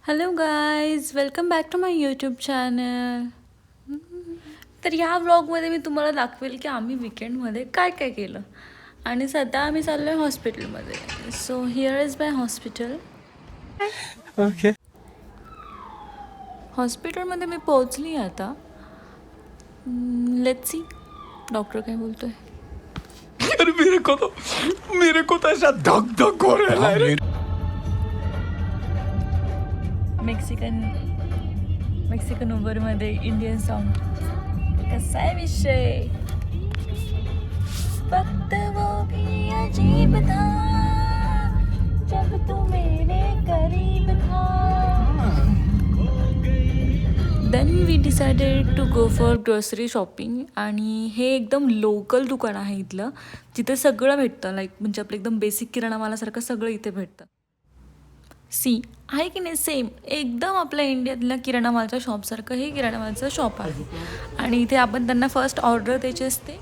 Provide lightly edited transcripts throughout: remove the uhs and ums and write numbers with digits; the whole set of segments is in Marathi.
Hello guys, welcome back to my YouTube channel. तर ह्या व्लॉगमध्ये मी तुम्हाला दाखवेल की आम्ही विकेंडमध्ये काय काय केलं. आणि सध्या आम्ही चाललो आहे हॉस्पिटलमध्ये. So here is my hospital. Okay. हॉस्पिटलमध्ये मी पोहोचली आता. लेट्स सी डॉक्टर काय बोलतोय. अरे मेरे को तो ऐसा धक धक हो रहा है रे. मेक्सिकन उबरमध्ये इंडियन सॉन्ग. कसा आहे विषय. वक्त वो भी अजीब था जब तू मेरे करीब था. Then we decided to go for grocery shopping. आणि हे एकदम लोकल दुकान आहे इथलं, जिथे सगळं भेटतं. लाईक म्हणजे आपलं एकदम बेसिक किराणा मालासारखं सगळं इथे भेटतं. सी आहे की नाही सेम एकदम आपल्या इंडियातल्या किराणा मालच्या शॉपसारखं हे किराणा मालचं शॉप आहे. आणि इथे आपण त्यांना फर्स्ट ऑर्डर द्यायची असते.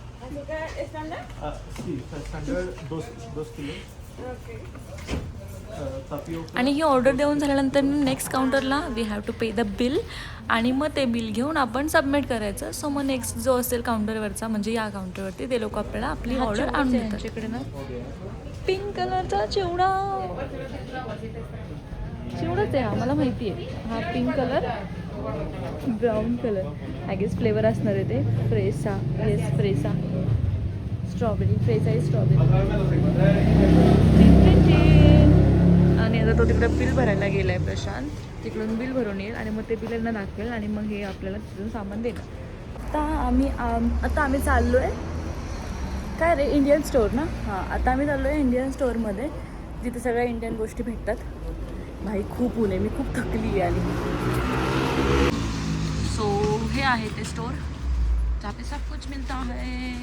आणि ही ऑर्डर देऊन झाल्यानंतर नेक्स्ट काउंटरला we have to pay the bill. आणि मग ते बिल घेऊन आपण सबमिट करायचं. सो मग नेक्स्ट जो असेल काउंटरवरचा म्हणजे या काउंटरवरती ते लोक आपल्याला आपली ऑर्डर आणून देतात. इकडे ना पिंक कलरचा चिवडा चिवडाच आहे हा, मला माहिती आहे. हा pink colour, brown colour, I guess flavour असणार आहे ते. फ्रेसा, येस फ्रेसा, स्ट्रॉबेरी. फ्रेसा इज स्ट्रॉबेरी. आणि आता तो तिकडे बिल भरायला गेला आहे प्रशांत. तिकडून बिल भरून येईल आणि मग ते बिल यांना दाखवेल आणि मग हे आपल्याला तिथून सामान देणार. आता आम्ही चाललो आहे काय रे, इंडियन स्टोअर ना. हां, आता आम्ही चाललो आहे इंडियन स्टोअरमध्ये, जिथे सगळ्या इंडियन गोष्टी भेटतात. भाई खूप ऊन आहे, मी खूप थकली आहे. आणि सो हे आहे ते स्टोर जहाँ पे सब कुछ मिलता है.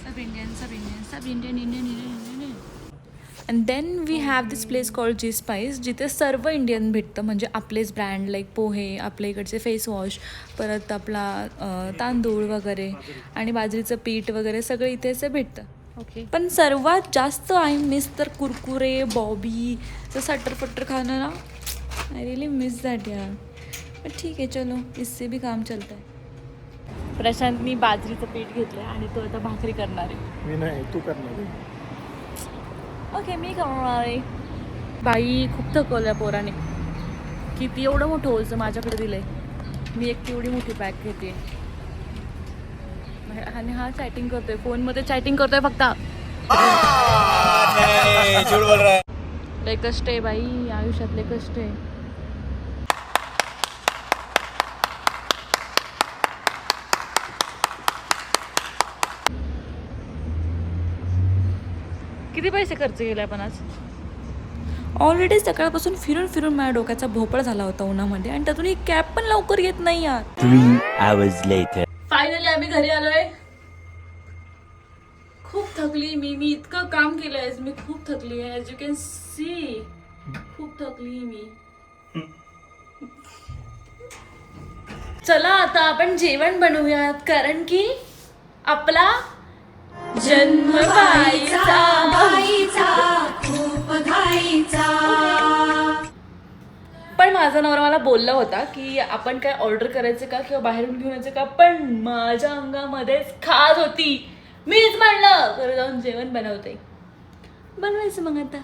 सब इंडियन सब इंडियन सब Indian Indian Indian Indian. And then we have this place called G Spice, जिथे सर्व इंडियन भेटतं. म्हणजे आपलेच ब्रँड लाईक पोहे, आपल्या इकडचे फेस वॉश, परत आपला तांदूळ वगैरे आणि बाजरीचं पीठ वगैरे सगळं इथे असं भेटतं. ओके. पण सर्वात जास्त आय मिस तर कुरकुरे, बॉबी, सटर फटर खाणं ना. आय रियली मिस दॅट यार. पण ठीक आहे, चलो इससे भी काम चलतं आहे. प्रशांतनी बाजरीचं पीठ घेतलं आणि तो आता भाकरी करणार आहे. मी नाही, तू करणार आहे. ओके, मी करणार आहे. बाई खूप थकवल्या पोराने. किती एवढं मोठं ओझं माझ्याकडे दिलंय. मी एक तेवढी मोठी बॅग घेते. आणि हा चॅटिंग करतोय, फोनमध्ये चॅटिंग करतोय फक्त. लय कष्ट आहे बाई, आयुष्यात लय कष्ट आहे. किती पैसे खर्च केले आपण आज. ऑलरेडी सकाळपासून फिरून फिरून माझ्या डोक्याचा भोपळा झाला होता उन्हामध्ये, आणि त्यातून ही कॅब पण लवकर येत नाही यार. 3 hours later. फायनली आम्ही घरी आलोय. खूप थकली मी इतकं काम केलंय, मी खूप थकली आहे. ॲज यू कॅन सी खूप थकली मी. चला आता आपण जेवण बनवूयात, कारण की आपला जन्म व्हायचा. पण माझा नवरा मला बोलला होता की आपण काय ऑर्डर करायचं का किंवा बाहेरून घेऊन यायचं का. पण माझ्या अंगामध्येच खाज होती. मीच म्हणलं घरी जाऊन जेवण बनवते. बनवायचं मग आता.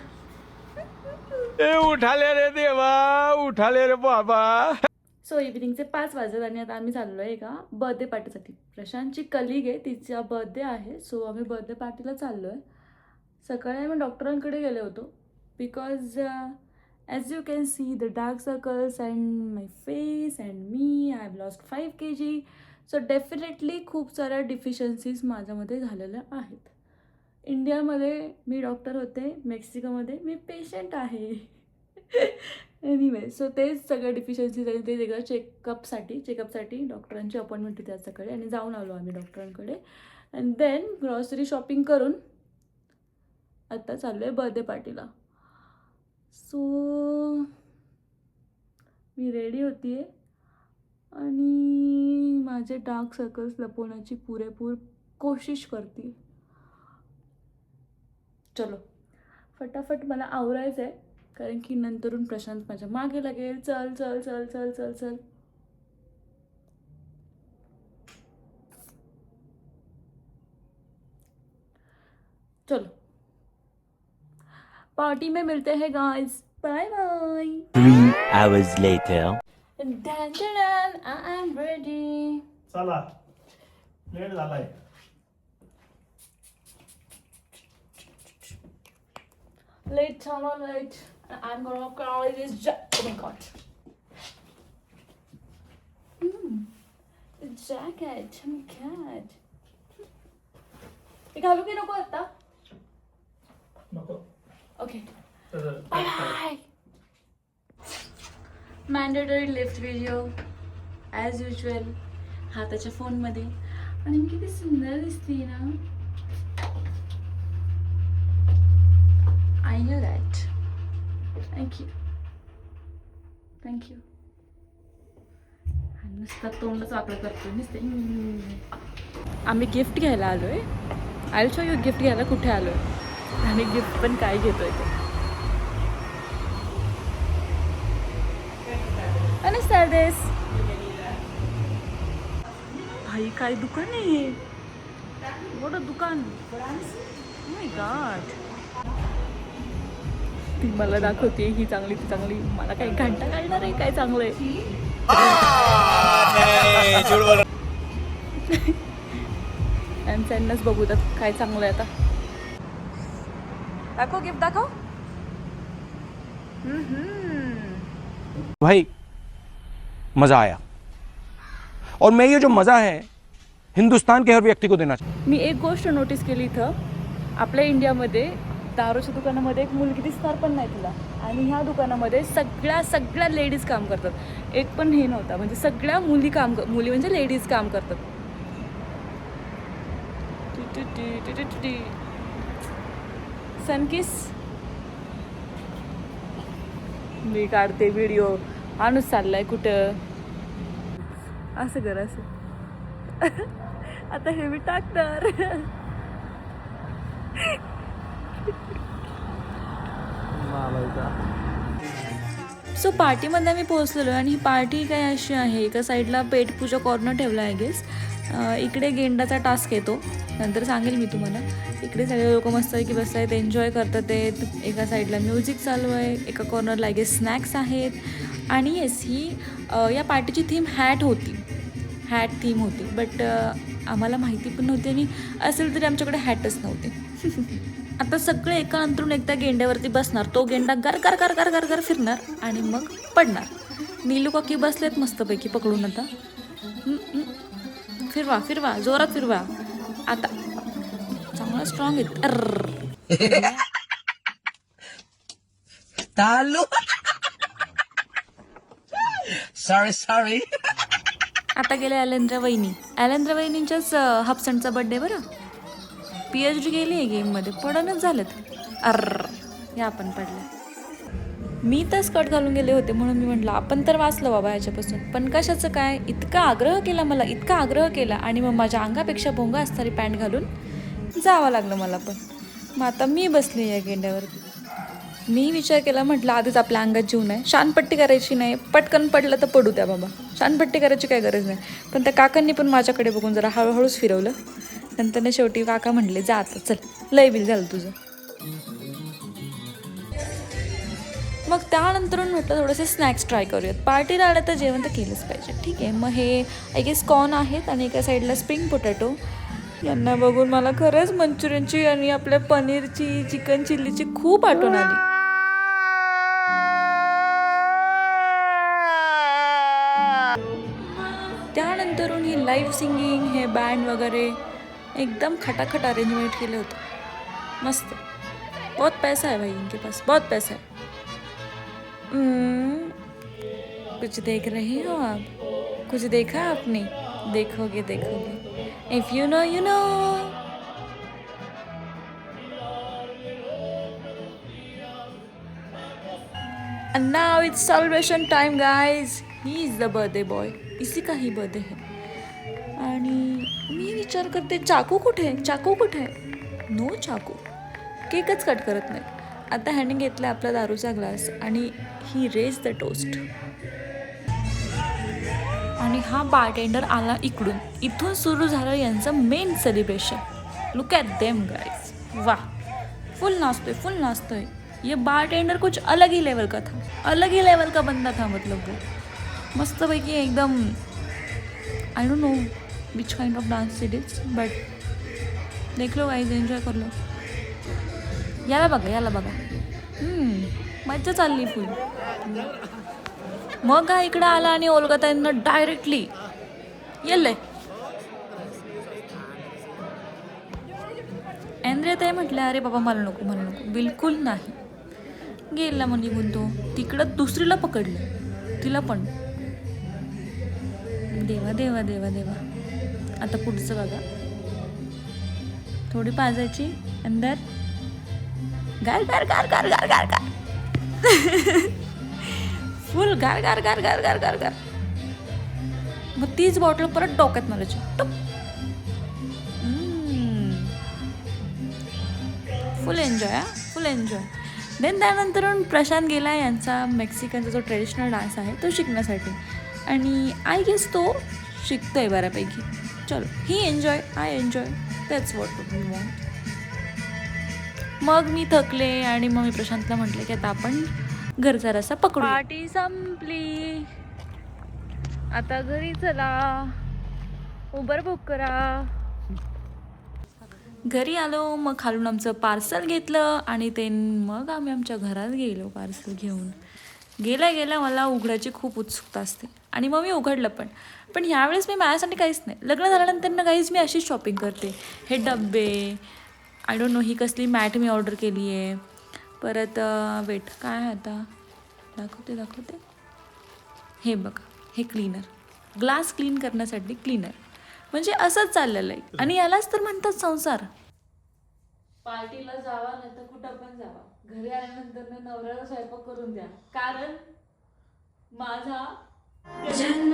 ए उठाले रे देवा, उठाले रे बाबा. सो इव्हिनिंगचे 5 वाजत आणि आता आम्ही चाललो आहे एका बर्थडे पार्टीसाठी. प्रशांतची कलिग आहे, तिचा बर्थडे आहे. सो आम्ही बर्थडे पार्टीला चाललो आहे. सकाळी आम्ही डॉक्टरांकडे गेले होतो because as you can see the dark circles and my face and me, I have lost 5 kg. So definitely खूप साऱ्या डिफिशियन्सीज माझ्यामध्ये झालेल्या आहेत. इंडियामध्ये मी डॉक्टर होते, मेक्सिकोमध्ये मी पेशंट आहे. एनिवे, सो तेच सगळ्या डिफिशियन्सीज आणि ते सगळं चेकअपसाठी डॉक्टरांची अपॉइंटमेंट होती आज सकाळी. आणि जाऊन आलो आम्ही डॉक्टरांकडे. अँड देन ग्रॉसरी शॉपिंग करून आत्ता चाललो आहे बर्थडे पार्टीला. सो मी रेडी होती आहे आणि माझे डार्क सर्कल्स लपवण्याची पुरेपूर कोशिश करते. चलो फटाफट मला आवरायचं आहे कारण की नंतरून प्रशांत माझ्या मागे लागेल. चल चल चल चल चल चल. चलो पार्टी में मिलते हैं guys. Bye bye. 3 hours later. Done done I am ready. चला लेट झालाय. Late, Tama, late. I'm gonna carry this jacket. Oh my god. The jacket. Oh my god. हे घालू की नको आता? नको Okay. तर Bye. Mandatory lift video as usual. हाताच्या फोन मध्ये आणि मी किती सुंदर दिसते ना. I know that. Thank you. Thank you. आणि नुसता तोंडच वाकडं करतो नुसते. आम्ही गिफ्ट घ्यायला आलोय. I will show you gift घ्यायला कुठे आलोय आणि गिफ्ट पण काय घेतोय ते. Buenas tardes. भाई काय दुकान आहे हे. मोठं दुकान. Oh my god. ती मला दाखवते ही चांगली ती चांगली. मला काही घंटा घालणार आहे काय चांगलं आहे. त्यांनाच बघू त्यात काय चांगलं आहे आता. दाखव गिफ्ट दाखव. भाई मजा आया और मैं ये जो मजा है हिंदुस्तान के हर व्यक्ति को देना चाहिए. मी एक गोष्ट नोटीस केली इथं. आपल्या इंडियामध्ये दारूच्या दुकानामध्ये एक मुलगी दिसणार पण नाही तुला. आणि ह्या दुकानामध्ये सगळ्या लेडीज काम करतात. एक पण हे नव्हता. म्हणजे सगळ्या मुली म्हणजे लेडीज काम करतात. सनकिस. मी काढते व्हिडिओ. माणूस चाललाय कुठं. असं कर असं. आता हे मी टाकणार. सो पार्टीमध्ये मी पोहोचलेलो आणि ही पार्टी काय अशी आहे. एका साईडला पेटपूजा कॉर्नर ठेवला आहे गेस. इकडे गेंडाचा टास्क येतो. नंतर सांगेल मी तुम्हाला. इकडे सगळे लोक मस्त आहे की बसत आहेत एन्जॉय करतात आहेत. एका साईडला म्युझिक चालू आहे. एका कॉर्नरला गेस स्नॅक्स आहेत. आणि येस ही या पार्टीची थीम हॅट होती. हॅट थीम होती. बट आम्हाला माहिती पण नव्हती आणि असेल तरी आमच्याकडे हॅटच नव्हते. आता सगळे एका अंतरून एकदा गेंड्यावरती बसणार. तो गेंडा गर गर गर गर गर गर फिरणार आणि मग पडणार. नीलू काकी बसलेत मस्तपैकी पकडून. आता फिरवा फिरवा जोरात फिरवा. आता चांगला स्ट्रॉंग आहेत. सॉरी. आता गेले ॲलेंद्रा वहिनींच्याच हप्सनचा बड्डे बरं. PhD गेली आहे गेममध्ये. पडणच झालेत. या आपण पडल्या. मी तर स्कर्ट घालून गेले होते म्हणून मी म्हटलं आपण तर वाचलं बाबा ह्याच्यापासून. पण कशाचं काय. इतका आग्रह केला आणि मग माझ्या अंगापेक्षा भोंगा असणारी पॅन्ट घालून जावं लागलं मला पण. मग आता मी बसली या गेंड्यावरती. मी विचार केला म्हटलं आधीच आपल्या अंगात जीव नाही. शानपट्टी करायची नाही. पटकन पडलं तर पडू द्या बाबा. शानपट्टी करायची काही गरज नाही. पण त्या काकांनी पण माझ्याकडे बघून जरा हळूहळूच फिरवलं. नंतर शेवटी काका म्हणले जा आता चल लय बिल झालं तुझं. मग त्यानंतर म्हटलं थोडेसे स्नॅक्स ट्राय करूयात. पार्टीला आलं तर जेवण तर केलंच पाहिजे. ठीक आहे. मग हे आय गेस कॉर्न आहेत आणि एका साईडला स्प्रिंग पोटॅटो. यांना बघून मला खरंच मंचुरियनची आणि आपल्या पनीरची चिकन चिल्लीची खूप आठवण आली. त्यानंतरून ही लाईव्ह सिंगिंग हे बँड वगैरे एकदम खटाखट अरेंजमेंट केलं होतं. मस्त. बहुत पैसा है भाई इनके पास. बहुत पैसा है. कुछ देख रहे हो आप. कुछ देखा आपने. देखोगे. If you know you know. And now it's celebration time guys. He is the birthday boy. इसी का ही बर्थडे है. आणि मी विचार करते चाकू कुठे आहे. नो चाकू. केकच कट करत नाही. आता ह्याने घेतला आपला दारूचा ग्लास आणि ही रेज द टोस्ट. आणि हा बारटेंडर आला इकडून. इथून सुरू झालं यांचं main celebration. Look at them guys. वाह, फुल नाचतोय. ये बारटेंडर कुछ अलग ही लेवल का था, अलग ही लेवल का बंदा था. मतलब वो मस्तपैकी एकदम, I don't know which kind of dance it is, but देख लो गाइस, एन्जॉय कर लो. याला बघा मज्जा चालली फुल. मग हा इकडं आला आणि ओलगाताईंना डायरेक्टली येल्लय. एंद्रियाताई म्हटल्या, अरे बाबा मला नको बिलकुल नाही. गेला म्हणजे तो तिकडं दुसरीला पकडलं, तिला पण. देवा. आता पुढचं बघा. थोडी पाजायची अंदर, गार फुल गार. मग तीच बॉटल परत डोक्यात मारायची. फुल एन्जॉय. देन त्यानंतर प्रशांत गेला यांचा मेक्सिकनचा जो ट्रेडिशनल डान्स आहे तो शिकण्यासाठी. आणि आय गेस तो शिकतोय बऱ्यापैकी. चलो, he enjoy, I enjoy, that's what we want. मग मी थकले आणि मग मी प्रशांतला म्हटले की आता आपण घरचा रस्ता पकडू. पार्टी संपली, आता घरी चला, उबर बुक करा. घरी आलो, मग खालून आमचं पार्सल घेतलं आणि ते मग आम्ही आमच्या घरात गेलो पार्सल घेऊन. गेल्या मला उघडायची खूप उत्सुकता असते आणि मग मी उघडलं पण ह्यावेळेस मी माझ्यासाठी काहीच नाही. लग्न झाल्यानंतर ना काहीच मी अशीच शॉपिंग करते. हे डब्बे, आय डोंट नो ही कसली मॅट मी ऑर्डर केली आहे. परत वेट, काय आता दाखवते. हे बघा, हे क्लीनर, ग्लास क्लीन करण्यासाठी क्लीनर. म्हणजे असंच चाललेलं आहे. आणि यालाच तर म्हणतात संसार. पार्टीला जावा नाही तर कुठं पण जावा, घरी आल्यानंतर नवऱ्याला स्वयंपाक करून द्या, कारण माझा जन्म